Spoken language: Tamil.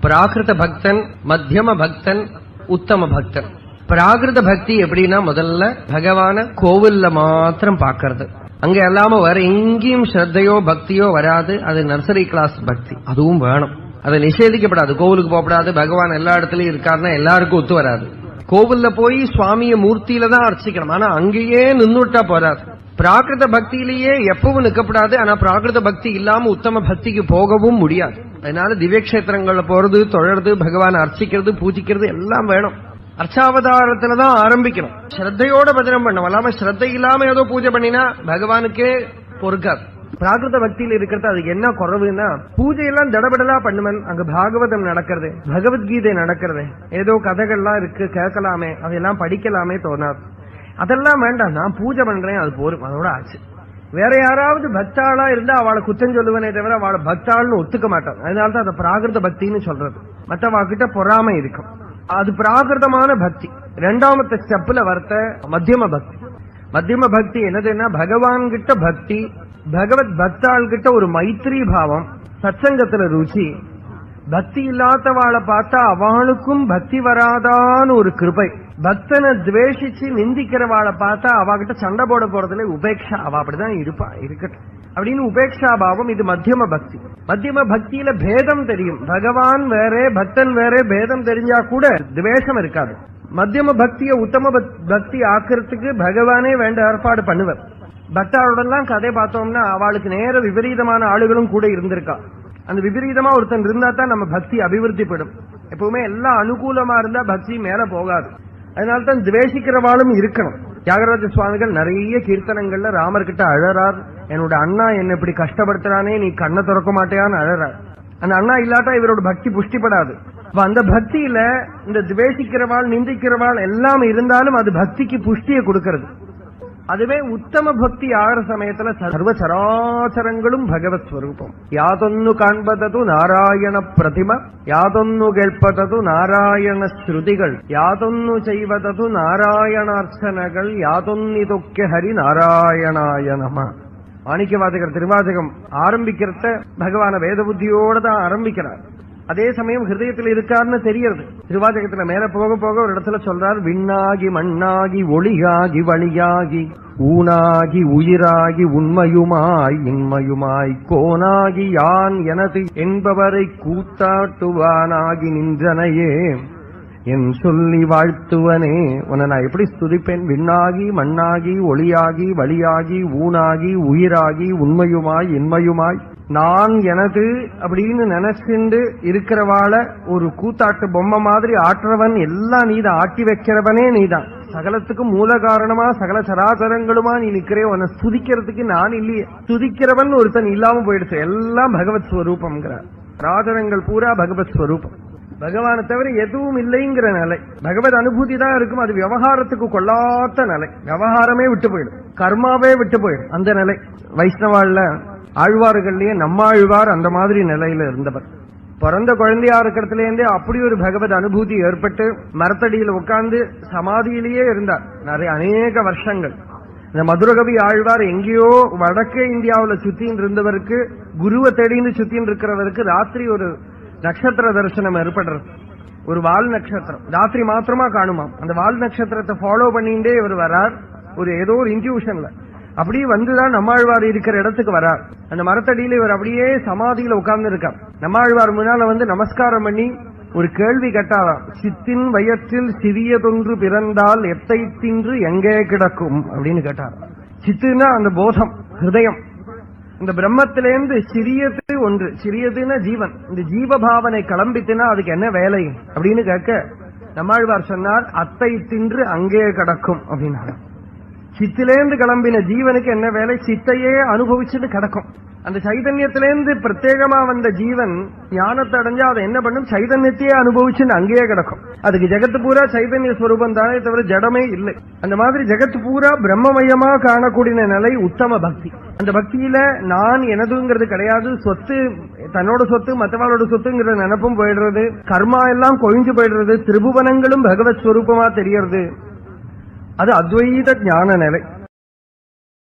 பிராகிருத பக்தன், மத்தியம பக்தன், உத்தம பக்தன். பிராகிருத பக்தி எப்படின்னா முதல்ல பகவான கோவில்ல மாத்திரம் பாக்கிறது. அங்க எல்லாம வேற எங்கேயும் ஸ்ரத்தையோ பக்தியோ வராது. அது நர்சரி கிளாஸ் பக்தி. அதுவும் வேணும், அதை நிஷேதிக்கப்படாது. கோவிலுக்கு போகப்படாது, பகவான் எல்லா இடத்துலயும் இருக்காருன்னா எல்லாருக்கும் ஒத்து வராது. கோவில்ல போய் சுவாமிய மூர்த்தியில தான் அர்ச்சிக்கணும். ஆனா அங்கேயே நின்னுட்டா போறாது. பிராகிருத பக்தியிலேயே எப்பவும் நிற்கப்படாது. ஆனா பிராகிருத பக்தி இல்லாம உத்தம பக்திக்கு போகவும் முடியாது. அதனால திவ்யக்ஷேத்திரங்கள்ல போறது, தொழறது, பகவான் அர்ச்சிக்கிறது, பூஜிக்கிறது எல்லாம் வேணும். அர்ச்சாவதாரத்துலதான் ஆரம்பிக்கணும். ஸ்ரத்தையோட பஜனம் பண்ணணும். அல்லாம ஸ்ரத்தை இல்லாம ஏதோ பூஜை பண்ணினா பகவானுக்கே பொறுக்காது. பிராகிருத பக்தியில இருக்கிறது அதுக்கு என்ன குறவுன்னா, பூஜையெல்லாம் தடபடலா பண்ணுவன். அங்க பாகவதம் நடக்கிறது, பகவத்கீதை நடக்கிறது, ஏதோ கதைகள்லாம் இருக்கு கேட்கலாமே, அதெல்லாம் படிக்கலாமே தோணாது. அதெல்லாம் வேண்டாம், நான் பூஜை பண்றேன் அது போரும், அதோட ஆச்சு. வேற யாராவது பக்தாளா இருந்தா அவளை குத்தம் சொல்லுவனே தவிர அவளை பக்தாள்னு ஒத்துக்க மாட்டான். அதனாலதான் அதை பிராகிருத பக்தின்னு சொல்றது. மற்றவாக்கிட்ட பொறாமை இருக்கும். அது பிராகிருதமான பக்தி. இரண்டாமത്തെ ஸ்டெப்ல வரத்த மத்தியம பக்தி. மத்தியம பக்தி என்னதுன்னா, பகவான் கிட்ட பக்தி, பகவத் பக்தாள் கிட்ட ஒரு மைத்ரி பாவம், சத்சங்கத்துல ருச்சி. பக்தி இல்லாதவாளை பார்த்தா அவளுக்கும் பக்தி வராதான்னு ஒரு கிருபை. பக்தனை துவேஷிச்சு நிந்திக்கிறவாளை பார்த்தா அவகிட்ட சண்டை போட போறதுல உபேக்ஷா, அவ அப்படிதான் இருப்பா, இருக்கட்டும் அப்படின்னு உபேக்ஷா பாவம். இது மத்தியம பக்தி. மத்தியம பக்தியில பேதம் தெரியும். பகவான் வேற பக்தன் வேற பேதம் தெரிஞ்சா கூட துவேஷம் இருக்காது. மத்தியம பக்திய உத்தம பக்தி ஆக்கிறதுக்கு பகவானே வேண்ட ஏற்பாடு பண்ணுவார். பக்தாளோடெல்லாம் கதை பார்த்தோம்னா அவளுக்கு நேர விபரீதமான ஆளுகளும் கூட இருந்திருக்கா. அந்த விபரீதமா ஒருத்தன் இருந்தா தான் நம்ம பக்தி அபிவிருத்திப்படும். எப்பவுமே எல்லாம் அனுகூலமா இருந்தா பக்தி மேல போகாது. அதனால்தான் துவேஷிக்கிறவாளும் இருக்கணும். தியாகராஜ சுவாமிகள் நிறைய கீர்த்தனங்கள்ல ராமர்கிட்ட அழறார். என்னோட அண்ணா என்ன இப்படி கஷ்டப்படுத்துறானே, நீ கண்ணை திறக்க மாட்டேயான்னு அழறார். அந்த அண்ணா இல்லாட்டா இவரோட பக்தி புஷ்டிப்படாது. அந்த பக்தியில இந்த துவேஷிக்கிறவாள், நிந்திக்கிறவாள் எல்லாம் இருந்தாலும் அது பக்திக்கு புஷ்டியை கொடுக்கிறது. அதுவே உத்தம பக்தி ஆகிற சமயத்துல சர்வ சராச்சரங்களும் பகவத் ஸ்வரூபம். யாதொன்னு காண்பதது நாராயண பிரதிம, யாதொன்னு கேட்பதது நாராயண ஸ்ருதிகள், யாதொன்னு செய்வதது நாராயணார்ச்சனைகள், யாதொன்னிதொக்க ஹரி நாராயணாய நம. மாணிக்கவாசகர் திருவாசகம் ஆரம்பிக்கிறத பகவான வேத புத்தியோட தான் ஆரம்பிக்கிறார். அதே சமயம் ஹிருதயத்தில் இருக்காருன்னு தெரியறது. திருவாசகத்துல மேல போக போக ஒரு இடத்துல சொல்றார், விண்ணாகி மண்ணாகி ஒளியாகி வழியாகி ஊனாகி உயிராகி உண்மையுமாய் இன்மையுமாய் கோனாகி யான் எனது என்பவரை கூத்தாட்டுவானாகி நின்றனையே என் சொல்லி வாழ்த்துவனே. உன்னை நான் எப்படி ஸ்துதிப்பேன்? விண்ணாகி மண்ணாகி ஒளியாகி வழியாகி ஊனாகி உயிராகி உண்மையுமாய் இன்மையுமாய் நான் எனது அப்படின்னு நினைச்சுண்டு இருக்கிறவாள ஒரு கூத்தாட்டு பொம்மை மாதிரி ஆற்றவன் எல்லாம் நீதான், ஆட்டி வைக்கிறவனே நீதான், சகலத்துக்கும் மூல காரணமா சகல சராசரங்களுமா நீ நிக்கிறே. உன்னை ஸ்துதிக்கிறதுக்கு நான் இல்லையே. ஸ்துதிக்கிறவன் ஒருத்தன் இல்லாம போயிடுச்சு. எல்லாம் பகவத் ஸ்வரூபம்ங்கிறார். சராசரங்கள் பூரா பகவத் ஸ்வரூபம். பகவானை தவிர எதுவும் இல்லைங்கிற நிலை. பகவத் அனுபூதி தான் இருக்கும். அது விவகாரத்துக்கு கொள்ளாத நிலை. விவகாரமே விட்டு போயிடும், கர்மாவே விட்டு போயிடும். அந்த நிலை வைஷ்ணவாள்ல ஆழ்வார்கள்லயே நம்மாழ்வார் அந்த மாதிரி நிலையில இருந்தவர். பிறந்த குழந்தையா இருக்கிறதுல இருந்தே அப்படி ஒரு பகவத் அனுபூதி ஏற்பட்டு மரத்தடியில் உட்கார்ந்து சமாதியிலேயே இருந்தார் அநேக வருஷங்கள். இந்த மதுரகவி ஆழ்வார் எங்கேயோ வடக்கே இந்தியாவுல சுத்தின்னு இருந்தவருக்கு, குருவை தேடின்னு சுத்தின்னு இருக்கிறவருக்கு ராத்திரி ஒரு நட்சத்திர தரிசனம் ஏற்படுறது. ஒரு வால் நட்சத்திரம் ராத்திரி மாத்திரமா காணுமாம். அந்த வால் நட்சத்திரத்தை ஃபாலோ பண்ணிட்டே இவர் வரார். ஒரு ஏதோ ஒரு இன்ட்யூஷன்ல அப்படியே வந்துதான் நம்மாழ்வார் இருக்கிற இடத்துக்கு வரார். அந்த மரத்தடியில இவர் அப்படியே சமாதியில உட்கார்ந்து இருக்கார். நம்மாழ்வார் முன்னால வந்து நமஸ்காரம் பண்ணி ஒரு கேள்வி கேட்டாராம். சித்தின் வயற்றில் சிறியதொன்று பிறந்தால் எத்தை தின்று எங்கே கிடக்கும் அப்படின்னு கேட்டார். சித்துன்னா அந்த போதம், ஹிருதயம். இந்த பிரம்மத்திலேருந்து சிறியது ஒன்று, சிறியதுன்னா ஜீவன். இந்த ஜீவபாவனை கிளம்பித்துனா அதுக்கு என்ன வேலை அப்படின்னு கேட்க நம்மாழ்வார் சொன்னார், அத்தை தின்று அங்கே கிடக்கும் அப்படின்னாரு. சித்திலேந்து கிளம்பின ஜீவனுக்கு என்ன வேலை? சித்தையே அனுபவிச்சுட்டு கிடக்கும். அந்த சைதன்யத்திலேருந்து பிரத்யேகமா வந்த ஜீவன் ஞானத்தை அடைஞ்சா அதை என்ன பண்ணும்? சைதன்யத்தையே அனுபவிச்சுன்னு அங்கேயே கிடக்கும். அதுக்கு ஜெகத்து பூரா சைதன்ய ஸ்வரூபம் தானே தவிர ஜடமே இல்லை. அந்த மாதிரி ஜெகத்து பூரா பிரம்மமயமா காணக்கூடிய நிலை உத்தம பக்தி. அந்த பக்தியில நான் எனதுங்கிறது கிடையாது. சொத்து தன்னோட சொத்து மற்றவாளோட சொத்துங்கிற நினைப்பும் போயிடுறது. கர்மா எல்லாம் கொழிஞ்சு போயிடுறது. திரிபுவனங்களும் பகவத் ஸ்வரூபமா தெரியறது. அது அத்வைத ஞான நிலை.